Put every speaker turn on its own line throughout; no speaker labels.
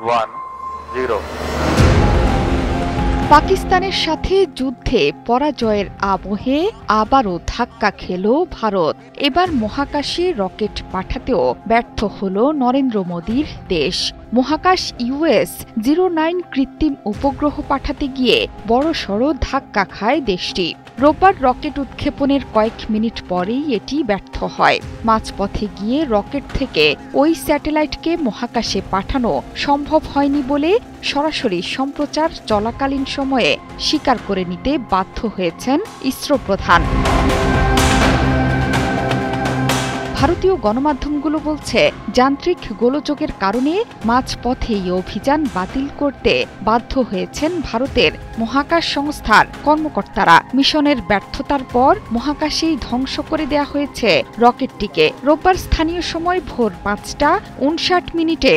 0
পাকিস্তানের সাথে যুদ্ধে পরাজয়ের আবহে আবারও ধাক্কা খেল ভারত। এবার মহাকাশে রকেট পাঠাতেও ব্যর্থ হল নরেন্দ্র মোদীর দেশ। মহাকাশ US-09 কৃত্রিম উপগ্রহ পাঠাতে গিয়ে বড়সড় ধাক্কা খায় দেশটি। রোববার রকেট উৎক্ষেপণের কয়েক মিনিট পরেই এটি ব্যর্থ হয়। মাঝপথে গিয়ে রকেট থেকে ওই স্যাটেলাইটকে মহাকাশে পাঠানো সম্ভব হয়নি বলে সরাসরি সম্প্রচার চলাকালীন সময়ে স্বীকার করে নিতে বাধ্য হয়েছেন ইসরো প্রধান। ভারতীয় গণমাধ্যমগুলো বলছে, যান্ত্রিক গোলযোগের কারণে মাঝপথে এই অভিযান বাতিল করতে বাধ্য হয়েছেন ভারতের মহাকাশ সংস্থার কর্মকর্তারা। মিশনের ব্যর্থতার পর মহাকাশেই ধ্বংস করে দেয়া হয়েছে রকেটটিকে। রোববার স্থানীয় সময় ভোর ৫টা ৫৯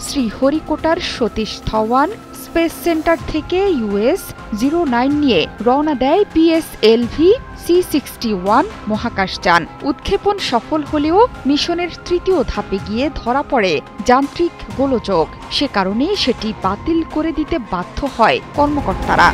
শ্রীহরিকোটার সতীশ ধাওয়ান স্পেস সেন্টার থেকে US-09 নিয়ে রওনা দেয় PSLV-C61 মহাকাশযান। উৎক্ষেপণ সফল হলেও মিশনের তৃতীয় ধাপে গিয়ে ধরা পড়ে যান্ত্রিক গোলযোগ। সে কারণে সেটি বাতিল করে দিতে বাধ্য হয় কর্মকর্তারা।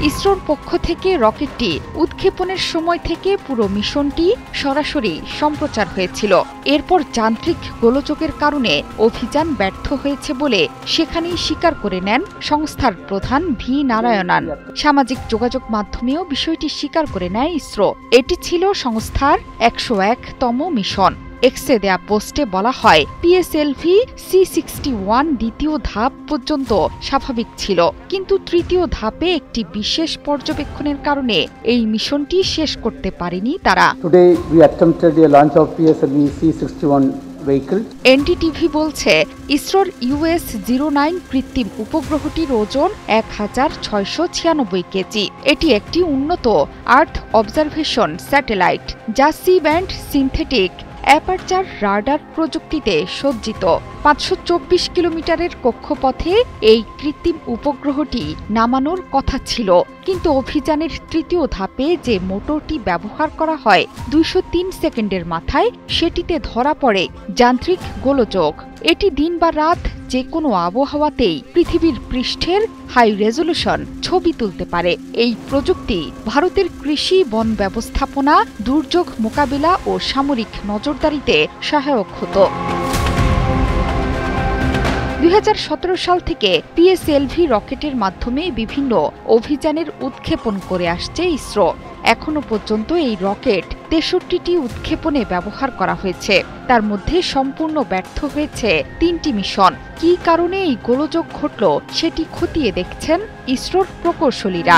ইসরোর পক্ষ থেকে রকেটটি উৎক্ষেপণের সময় থেকে পুরো মিশনটি সরাসরি সম্প্রচার হয়েছিল। এরপর যান্ত্রিক গোলযোগের কারণে অভিযান ব্যর্থ হয়েছে বলে সেখানেই স্বীকার করে নেন সংস্থার প্রধান ভি নারায়ণন। সামাজিক যোগাযোগ মাধ্যমেও বিষয়টি স্বীকার করে নেয় ইসরো। এটি ছিল সংস্থার ১০১তম মিশন। এক্সে দেয়া পোস্টে বলা হয়, PSLV-C61 দ্বিতীয় ধাপ পর্যন্ত স্বাভাবিক ছিল, কিন্তু তৃতীয় ধাপে একটি বিশেষ পর্যবেক্ষণের কারণে এই মিশনটি শেষ করতে পারেনি তারা।
Today we attempted the launch of PSLV-C61 vehicle.
NDTV বলছে, ইসরোর US-09 কৃত্রিম উপগ্রহটির ওজন ১৬৯৬ কেজি। এটি একটি উন্নত আর্থ অবজারভেশন স্যাটেলাইট, যা C band synthetic aperture radar প্রযুক্তিতে সজ্জিত। ৫২৪ কিলোমিটারের কক্ষপথে এই কৃত্রিম উপগ্রহটি নামানোর কথা ছিল, কিন্তু অভিযানের তৃতীয় ধাপে যে মোটরটি ব্যবহার করা হয় ২০৩ সেকেন্ডের মাথায়, সেটিতে ধরা পড়ে যান্ত্রিক গোলযোগ। এটি দিন বা রাত যে কোনো আবহাওয়াতেই পৃথিবীর পৃষ্ঠের হাই রেজলিউশন ছবি তুলতে পারে। এই প্রযুক্তি ভারতের কৃষি, বন ব্যবস্থাপনা, দুর্যোগ মোকাবিলা ও সামরিক নজরদারিতে সহায়ক হতো। ২০১৭ সাল থেকে PSLV রকেটের মাধ্যমে বিভিন্ন অভিযানের উৎক্ষেপণ করে আসছে ইসরো। এখনো পর্যন্ত এই রকেট ৬৩টি উৎক্ষেপণে ব্যবহার করা হয়েছে। তার মধ্যে সম্পূর্ণ ব্যর্থ হয়েছে ৩টি মিশন। কী কারণে এই গোলযোগ ঘটল সেটি খতিয়ে দেখছেন ইসরোর প্রকৌশলীরা।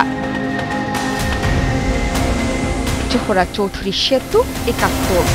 জোহরা চৌধুরী সেতু, ৭১।